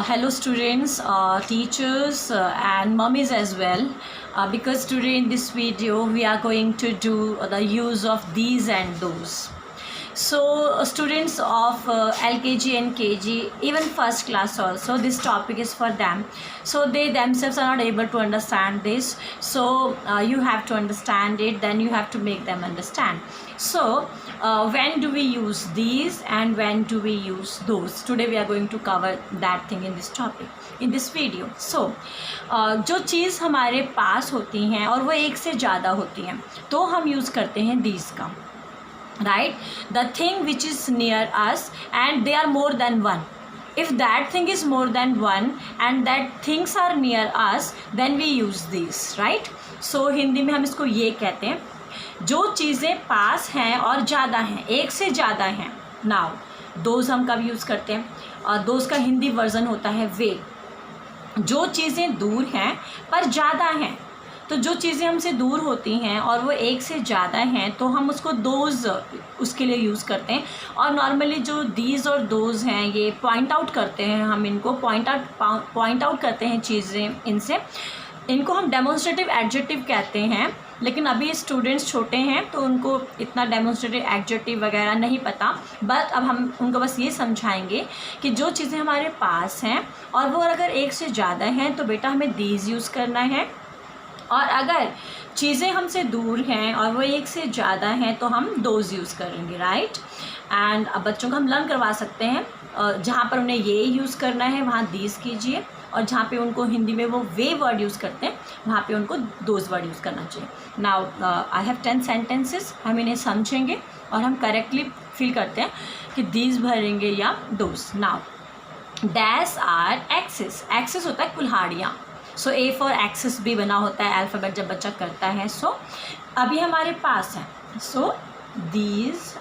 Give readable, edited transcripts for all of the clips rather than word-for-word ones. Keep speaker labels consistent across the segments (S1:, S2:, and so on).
S1: Hello students, teachers and mummies as well, because today in this video we are going to do the use of these and those. So students of LKG and KG, even first class also, this topic is for them. So they themselves are not able to understand this, so you have to understand it, then you have to make them understand. So when do we use these and when do we use those? Today we are going to cover that thing in this topic, in this video. So जो चीज़ हमारे पास होती हैं और वो एक से ज़्यादा होती हैं तो हम यूज़ करते हैं these का, right? The thing which is near us and they are more than one. If that thing is more than one and that things are near us, then we use these, right? So Hindi में हम इसको ये कहते हैं, जो चीज़ें पास हैं और ज़्यादा हैं, एक से ज़्यादा हैं. नाउ दोज हम कब यूज़ करते हैं? और दोज का हिंदी वर्जन होता है वे. जो चीज़ें दूर हैं पर ज़्यादा हैं, तो जो चीज़ें हमसे दूर होती हैं और वो एक से ज़्यादा हैं तो हम उसको दोज उसके लिए यूज़ करते हैं. और नॉर्मली जो दीज और दोज हैं ये पॉइंट आउट करते हैं, हम इनको पॉइंट आउट करते हैं चीज़ें इनसे. इनको हम डेमोन्स्ट्रेटिव एडजेक्टिव कहते हैं, लेकिन अभी स्टूडेंट्स छोटे हैं तो उनको इतना डेमोन्स्ट्रेटिव एडजेक्टिव वगैरह नहीं पता. बट अब हम उनको बस ये समझाएंगे कि जो चीज़ें हमारे पास हैं और वो अगर एक से ज़्यादा हैं तो बेटा हमें दीज यूज़ करना है, और अगर चीज़ें हमसे दूर हैं और वो एक से ज़्यादा हैं तो हम दोज यूज़ करेंगे, राइट? एंड अब बच्चों को हम लर्न करवा सकते हैं, जहाँ पर उन्हें ये यूज़ करना है वहाँ दीज कीजिए, और जहाँ पे उनको हिंदी में वो वे वर्ड यूज़ करते हैं वहाँ पे उनको दोज वर्ड यूज़ करना चाहिए. नाउ आई हैव 10 सेंटेंसेस, हम इन्हें समझेंगे और हम करेक्टली फील करते हैं कि दीज भरेंगे या those. Now dash are axes. Axes होता है कुल्हाड़ियाँ. सो ए फॉर एक्सेस भी बना होता है अल्फ़ाबेट जब बच्चा करता है. सो अभी हमारे पास है, so these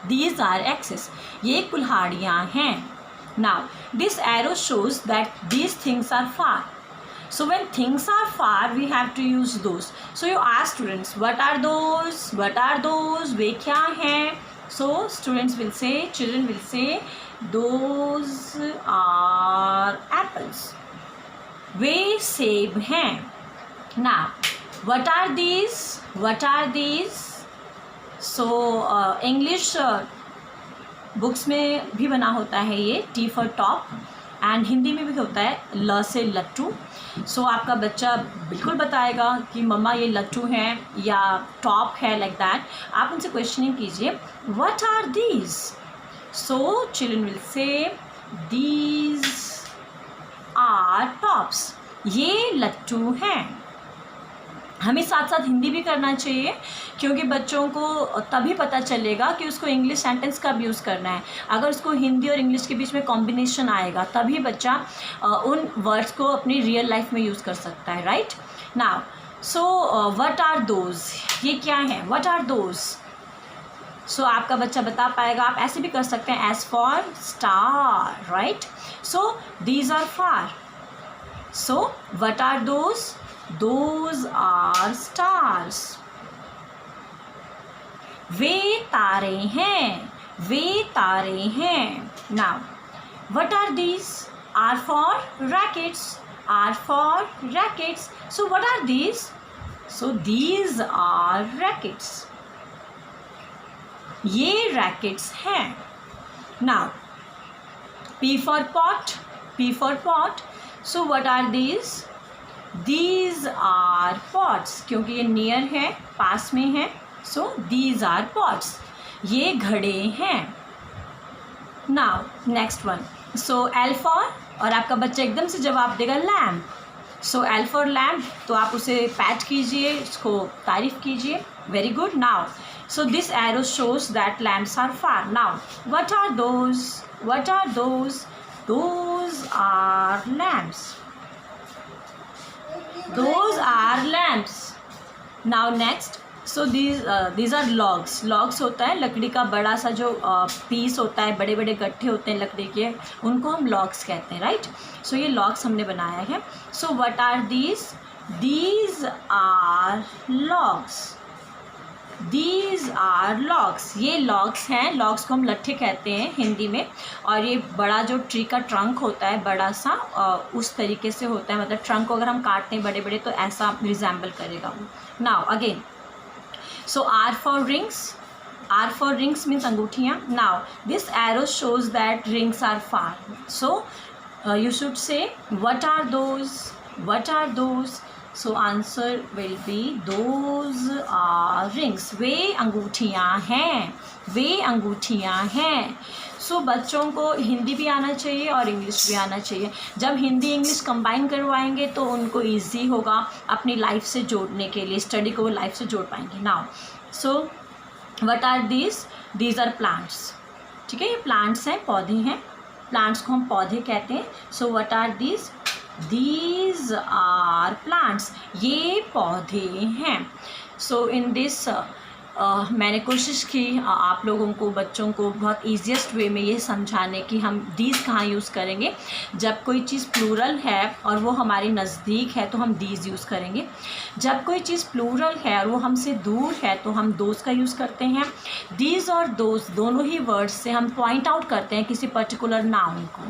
S1: these are axes. ये कुल्हाड़ियाँ हैं. Now this arrow shows that these things are far. So when things are far we have to use those. So you ask students, what are those? What are those? वे क्या हैं? So students will say, children will say, those are apples. वे सेब हैं. Now what are these? What are these? So English books में भी बना होता है ये T for top, and Hindi में भी होता है ल से लट्टू. सो आपका बच्चा बिल्कुल बताएगा कि मम्मा ये लट्टू हैं या टॉप है, लाइक दैट. आप उनसे क्वेश्चनिंग कीजिए, what are these? So children will say these are tops. ये लट्टू हैं. हमें साथ साथ हिंदी भी करना चाहिए, क्योंकि बच्चों को तभी पता चलेगा कि उसको इंग्लिश सेंटेंस कब यूज़ करना है. अगर उसको हिंदी और इंग्लिश के बीच में कॉम्बिनेशन आएगा तभी बच्चा उन वर्ड्स को अपनी रियल लाइफ में यूज़ कर सकता है, right? Now so what are those, ये क्या है? What are those? सो आपका बच्चा बता पाएगा. आप ऐसे भी कर सकते हैं, as for star, right? So these are far. So what are those? Those are stars. वे तारे हैं. वे तारे हैं. Now, what are these? Are for rackets. Are for rackets. So what are these? So these are rackets. ये rackets हैं. Now, P for pot. P for pot. So what are these? These are pots. क्योंकि ये near है, पास में है, सो these are pots. ये घड़े हैं. Now next one. So L for, और आपका बच्चा एकदम से जवाब देगा lamp. So L for lamp, तो आप उसे पैट कीजिए, उसको तारीफ कीजिए. Very good. Now so this arrow shows that lamps are far. Now what are those? What are those? Those are lamps. Those are lamps. Now next, so these are logs. Logs होता है लकड़ी का बड़ा सा जो piece होता है, बड़े बड़े गट्ठे होते हैं लकड़ी के, उनको हम logs कहते हैं, राइट? सो ये logs हमने बनाया है. So what are these? These are logs. These are logs, ये लॉग्स हैं, लॉग्स को हम लट्ठे कहते हैं हिंदी में, और ये बड़ा जो ट्री का ट्रंक होता है बड़ा सा, उस तरीके से होता है, मतलब ट्रंक को अगर हम काटते हैं बड़े बड़े तो ऐसा रिजेंबल करेगा। Now again, so R for rings, R for rings means अंगूठियाँ। Now this arrow shows that rings are far, so you should say what are those, what are those, so answer will be those are rings, वे अंगूठियाँ हैं, वे अंगूठियाँ हैं। सो बच्चों को हिंदी भी आना चाहिए और English भी आना चाहिए। जब हिंदी इंग्लिश कंबाइन करवाएंगे तो उनको ईजी होगा अपनी लाइफ से जोड़ने के लिए, स्टडी को वो लाइफ से जोड़ पाएंगे। Now so what are these are plants, ठीक है, ये प्लांट्स हैं, पौधे हैं, प्लांट्स को हम पौधे कहते हैं। So what are these are plants, ये पौधे हैं। सो इन दिस मैंने कोशिश की आप लोगों को, बच्चों को बहुत ईजीएस्ट वे में ये समझाने की हम दीज कहाँ यूज़ करेंगे। जब कोई चीज़ प्लूरल है और वो हमारे नज़दीक है तो हम दीज यूज़ करेंगे, जब कोई चीज़ प्लूरल है और वो हमसे दूर है तो हम दोज का यूज़ करते हैं। दीज और दोज दोनों ही वर्ड्स से हम पॉइंट आउट करते हैं किसी पर्टिकुलर नाउन को,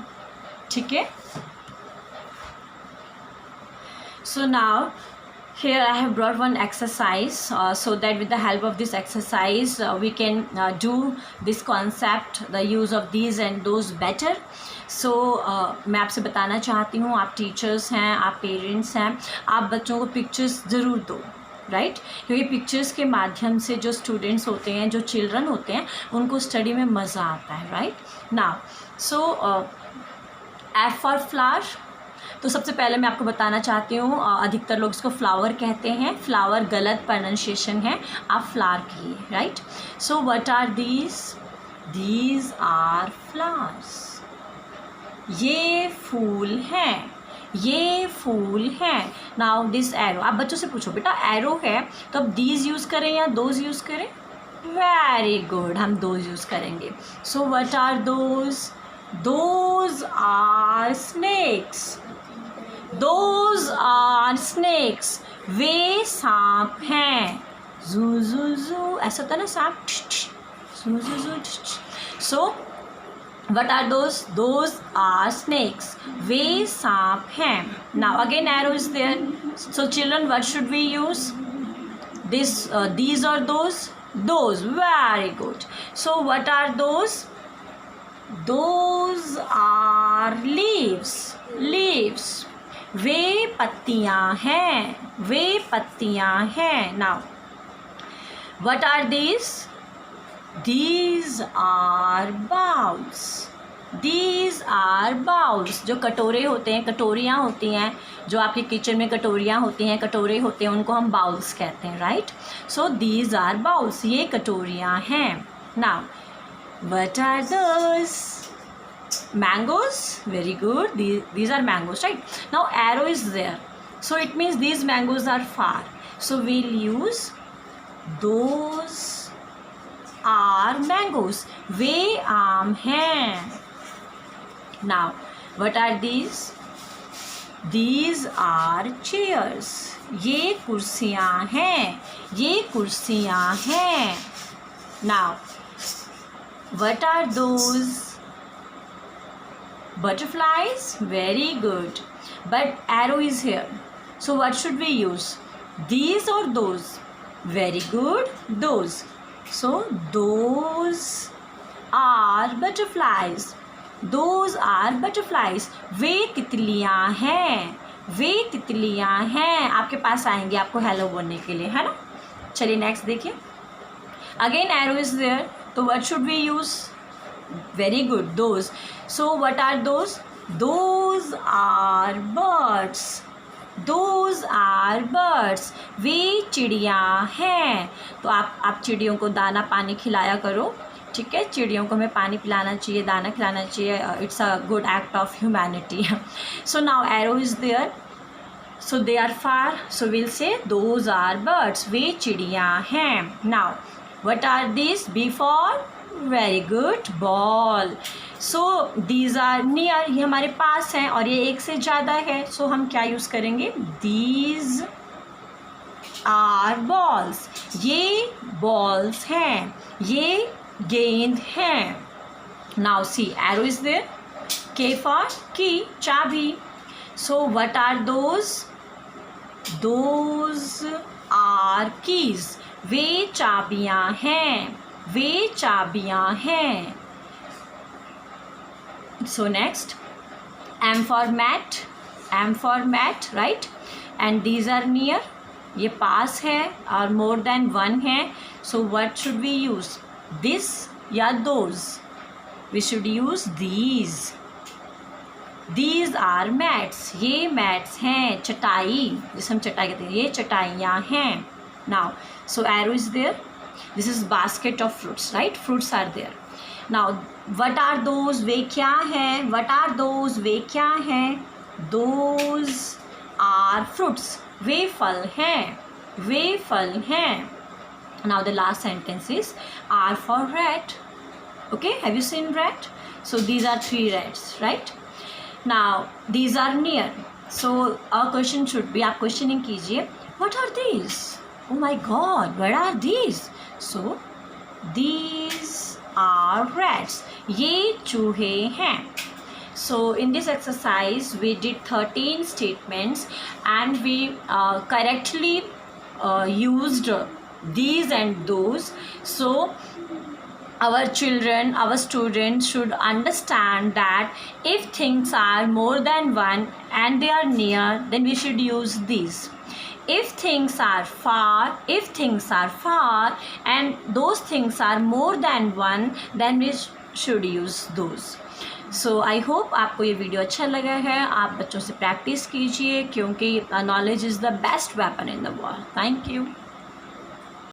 S1: ठीक है। So now here I have brought one exercise so that with the help of this exercise we can do this concept, the use of these and those better. So मैं आपसे बताना चाहती हूँ, आप teachers हैं, आप पेरेंट्स हैं, आप बच्चों को पिक्चर्स ज़रूर दो, राइट, क्योंकि पिक्चर्स के माध्यम से जो स्टूडेंट्स होते हैं, जो चिल्ड्रन होते हैं, उनको स्टडी में मज़ा आता है, right. Now so F for flower, तो सबसे पहले मैं आपको बताना चाहती हूँ, अधिकतर लोग इसको फ्लावर कहते हैं, फ्लावर गलत प्रोनाउंसिएशन है, आप फ्लावर कहिए, right. So what are these are flowers, ये फूल हैं, ये फूल हैं। नाउ दिस एरो, आप बच्चों से पूछो बेटा एरो है तो अब दीज यूज़ करें या दोज यूज़ करें, वेरी गुड, हम दोज यूज़ करेंगे। So what are those are snakes, those are snakes, वे सांप हैं, जू जू जू ऐसा होता है ना सांप, जू जू जू। So what are those are snakes, वे सांप हैं। Now again arrow is there, so children what should we use, these और those, very good. So what are those are leaves, वे पत्तियाँ हैं, वे पत्तियाँ हैं। Now what are these are bowls, जो कटोरे होते हैं, कटोरियाँ होती हैं, जो आपके किचन में कटोरियाँ होती हैं, कटोरे होते हैं, उनको हम बाउल्स कहते हैं, right. So these are bowls, ये कटोरियाँ हैं। Now what are those, mangoes, very good, these are mangoes, right। now arrow is there, so it means these mangoes are far, so we'll use those are mangoes, वे आम हैं। now what are these are chairs, ये कुर्सियाँ हैं, ये कुर्सियाँ हैं। now what are those butterflies, very good, but arrow is here, so what should we use, these or those, very good, those, so those are butterflies, those are butterflies, वे तितलियाँ हैं, वे तितलियाँ हैं, आपके पास आएंगे आपको हेलो बोलने के लिए, है ना। चलिए नेक्स्ट देखिए, अगेन एरो इज देयर, तो what should we use, very good, those, so what are those are birds, वे चिड़ियाँ हैं। तो आप चिड़ियों को दाना पानी खिलाया करो, ठीक है, चिड़ियों को हमें पानी पिलाना चाहिए, दाना खिलाना चाहिए, it's a good act of humanity. So now arrow is there, so they are far, so will say those are birds, वे चिड़ियाँ हैं। Now what are this, B for, very good, ball, so these are near, ये हमारे पास हैं और ये एक से ज़्यादा है, सो हम क्या यूज़ करेंगे, दीज are balls. ये balls हैं, ये गेंद हैं. Now see, arrow is there. K for key, चाबी. So what are those? Those are keys. वे चाबियां हैं, वे चाबियां हैं. So next, M for mat, M for mat, right? And these are near. ये पास है और more than one है. So what should we use? This या those? We should use these. These are mats. ये mats हैं, चटाई जिसे हम चटाई कहते हैं, ये चटाइयाँ हैं. Now, so arrow is there. This is basket of fruits, right? Fruits are there. Now, what are those? वे क्या हैं? What are those? वे क्या हैं? Those are fruits. वे फल हैं, वे फल हैं. Now the last sentence is R for rat. Okay, have you seen rat? So these are 3 rats, right? Now these are near. So our question should be, आप questioning कीजिए, what are these? Oh my God, what are these? So these are rats. ये चूहे हैं. So in this exercise we did 13 statements and we correctly used these and those. So our children, our students should understand that if things are more than one and they are near, then we should use these. If things are far and those things are more than one, then we should use those. So I hope आपको ये video अच्छा लगा है. आप बच्चों से practice कीजिए क्योंकि knowledge is the best weapon in the world. Thank you.